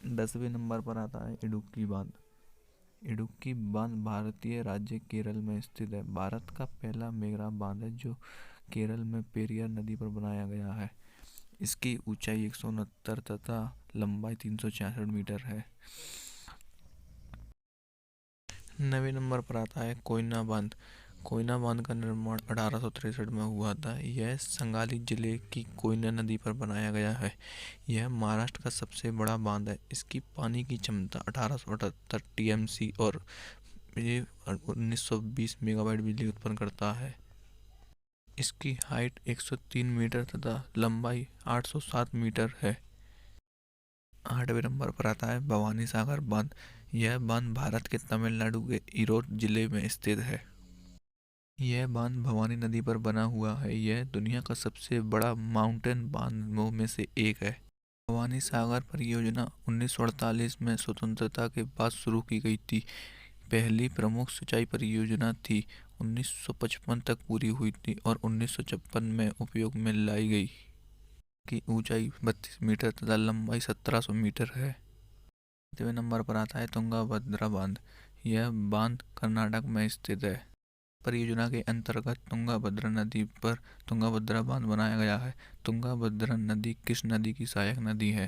10वें नंबर पर आता है इडुक्की बांध। इडुक्की बांध भारतीय राज्य केरल में स्थित है। भारत का पहला मेगरा बांध है जो केरल में पेरियार नदी पर बनाया गया है। इसकी ऊंचाई 169 तथा लंबाई 366 मीटर है। 9वें नंबर पर आता है कोयना बांध। कोयना बांध का निर्माण 1863 में हुआ था। यह संगाली जिले की कोयना नदी पर बनाया गया है। यह महाराष्ट्र का सबसे बड़ा बांध है। इसकी पानी की क्षमता 1878 टीएमसी और ये 1920 मेगावाट बिजली उत्पन्न करता है। इसकी हाइट 103 मीटर तथा लंबाई 807 मीटर है। 8वें नंबर पर आता है भवानी सागर बांध। यह बांध भारत के तमिलनाडु के ईरोड जिले में स्थित है। यह बांध भवानी नदी पर बना हुआ है। यह दुनिया का सबसे बड़ा माउंटेन बांधों में से एक है। भवानी सागर परियोजना 1948 में स्वतंत्रता के बाद शुरू की गई थी। पहली प्रमुख सिंचाई परियोजना थी। 1955 तक पूरी हुई थी और 1956 में उपयोग में लाई गई। की ऊंचाई 32 मीटर तथा लंबाई 1700 मीटर है। 7वें नंबर पर आता है तुंगाभद्रा बांध। यह बांध कर्नाटक में स्थित है। परियोजना के अंतर्गत तुंगाभद्रा नदी पर तुंगाभद्रा बांध बनाया गया है। तुंगाभद्रा नदी कृष्ण नदी की सहायक नदी है।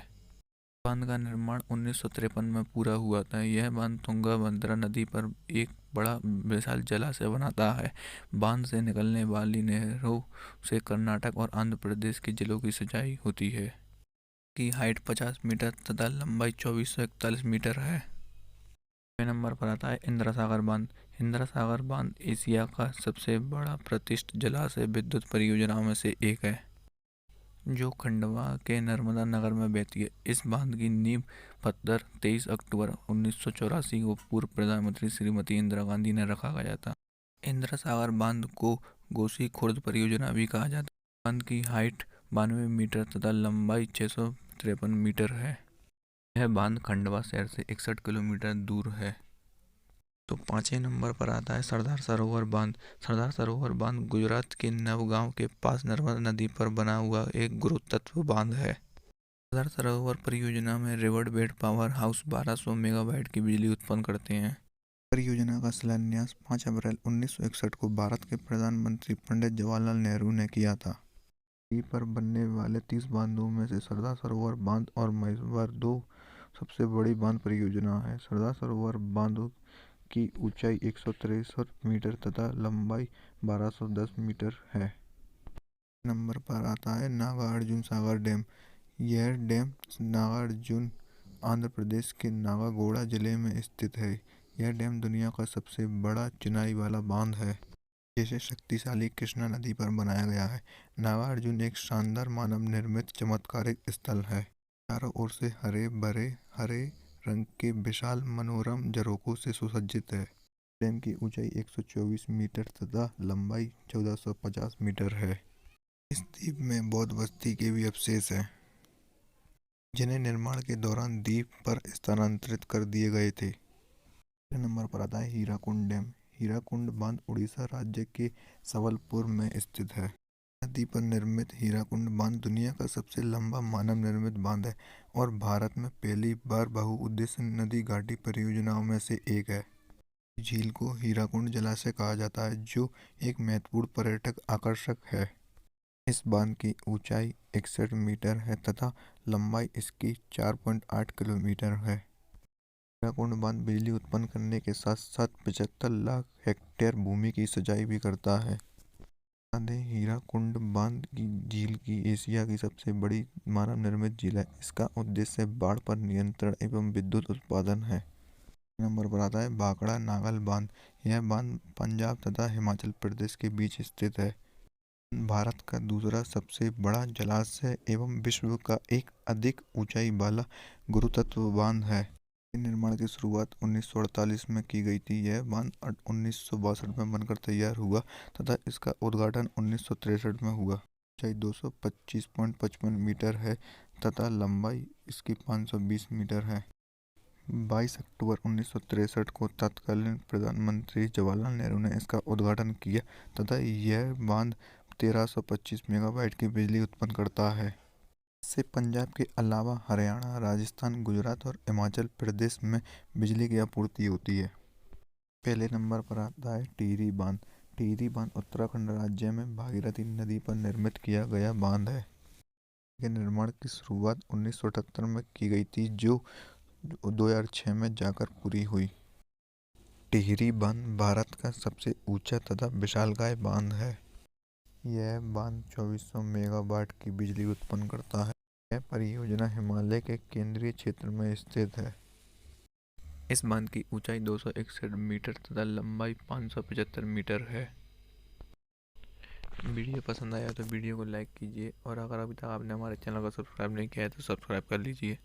बांध का निर्माण 1953 में पूरा हुआ था। यह बांध तुंगाभद्रा नदी पर एक बड़ा विशाल जलाशय बनाता है। बांध से निकलने वाली नहरों से कर्नाटक और आंध्र प्रदेश के जिलों की सिंचाई होती है। की हाइट 50 मीटर तथा लंबाई 2441 मीटर है। 6वें नंबर पर आता है इंदिरा सागर बांध। इंदिरा सागर बांध एशिया का सबसे बड़ा प्रतिष्ठित जलाशय विद्युत परियोजनाओं में से एक है जो खंडवा के नर्मदा नगर में बहती है। इस बांध की नींव पत्थर 23 अक्टूबर 1984 को पूर्व प्रधानमंत्री श्रीमती इंदिरा गांधी ने रखा गया था। इंदिरा सागर बांध को गोसी खुर्द परियोजना भी कहा जाता है। बांध की हाइट 92 मीटर तथा लंबाई 653 मीटर है। यह बांध खंडवा शहर से 61 किलोमीटर दूर है। तो 5वें नंबर पर आता है सरदार सरोवर बांध। सरदार सरोवर बांध गुजरात के नवगांव के पास नर्मदा नदी पर बना हुआ एक गुरुत्व बांध है। सरदार सरोवर परियोजना में river bed power house 1200 megawatt की बिजली उत्पन्न करते हैं। परियोजना का शिलान्यास 5 अप्रैल 1961 को भारत के प्रधानमंत्री पंडित जवाहरलाल नेहरू ने किया था। नदी पर बनने वाले 30 बांधों में से सरदार सरोवर बांध और महेश्वर दो सबसे बड़ी बांध परियोजना है। सरदार सरोवर बांध की ऊंचाई 163 मीटर तथा लंबाई 1210 मीटर है। नंबर पर आता है नागार्जुन सागर डैम। यह डैम नागार्जुन आंध्र प्रदेश के नागागोड़ा जिले में स्थित है। यह डैम दुनिया का सबसे बड़ा चिनाई वाला बांध है जिसे शक्तिशाली कृष्णा नदी पर बनाया गया है। नागार्जुन एक शानदार मानव निर्मित चमत्कारिक स्थल है। चारों ओर से हरे भरे हरे रंग के विशाल मनोरम झरोखों से सुसज्जित है। डैम की ऊंचाई 124 मीटर तथा लंबाई 1450 मीटर है। इस द्वीप में बौद्ध बस्ती के भी अवशेष हैं जिन्हें निर्माण के दौरान द्वीप पर स्थानांतरित कर दिए गए थे। नंबर पर आता है हीराकुंड डैम। हीराकुंड बांध उड़ीसा राज्य के संबलपुर में स्थित है। नदी पर निर्मित हीराकुंड बांध दुनिया का सबसे लंबा मानव निर्मित बांध है और भारत में पहली बार बहुउद्देश्य नदी घाटी परियोजनाओं में से एक है। झील को हीराकुंड जलाशय कहा जाता है जो एक महत्वपूर्ण पर्यटक आकर्षक है। इस बांध की ऊंचाई 61 मीटर है तथा लंबाई इसकी 4.8 किलोमीटर है। हीराकुंड बांध बिजली उत्पन्न करने के साथ साथ 75 लाख हेक्टेयर भूमि की सिंचाई भी करता है। हीराकुंड बांध की झील की एशिया की सबसे बड़ी मानव निर्मित झील है। इसका उद्देश्य बाढ़ पर नियंत्रण एवं विद्युत उत्पादन है। नंबर पर आता है भाखड़ा नागल बांध। यह बांध पंजाब तथा हिमाचल प्रदेश के बीच स्थित है। भारत का दूसरा सबसे बड़ा जलाशय एवं विश्व का एक अधिक ऊंचाई वाला गुरुत्व बांध है। निर्माण की शुरुआत 1948 में की गई थी। यह बांध 1962 में बनकर तैयार हुआ तथा इसका उद्घाटन 1963 में हुआ। ऊंचाई 225.55 मीटर है तथा लंबाई इसकी 520 मीटर है। 22 अक्टूबर 1963 को तत्कालीन प्रधानमंत्री जवाहरलाल नेहरू ने इसका उद्घाटन किया तथा यह बांध 1325 मेगावाट की बिजली उत्पन्न करता है। से पंजाब के अलावा हरियाणा, राजस्थान, गुजरात और हिमाचल प्रदेश में बिजली की आपूर्ति होती है। पहले नंबर पर आता है टिहरी बांध। टिहरी बांध उत्तराखंड राज्य में भागीरथी नदी पर निर्मित किया गया बांध है। के निर्माण की शुरुआत 1978 में की गई थी, जो 2006 में जाकर पूरी हुई। टिहरी बांध भारत का सबसे ऊंचा तथा विशालकाय बांध है। यह बांध 2400 मेगावाट की बिजली उत्पन्न करता है। यह परियोजना हिमालय के केंद्रीय क्षेत्र में स्थित है। इस बांध की ऊंचाई 261 मीटर तथा लंबाई 575 मीटर है। वीडियो पसंद आया तो वीडियो को लाइक कीजिए और अगर अभी तक आपने हमारे चैनल को सब्सक्राइब नहीं किया है तो सब्सक्राइब कर लीजिए।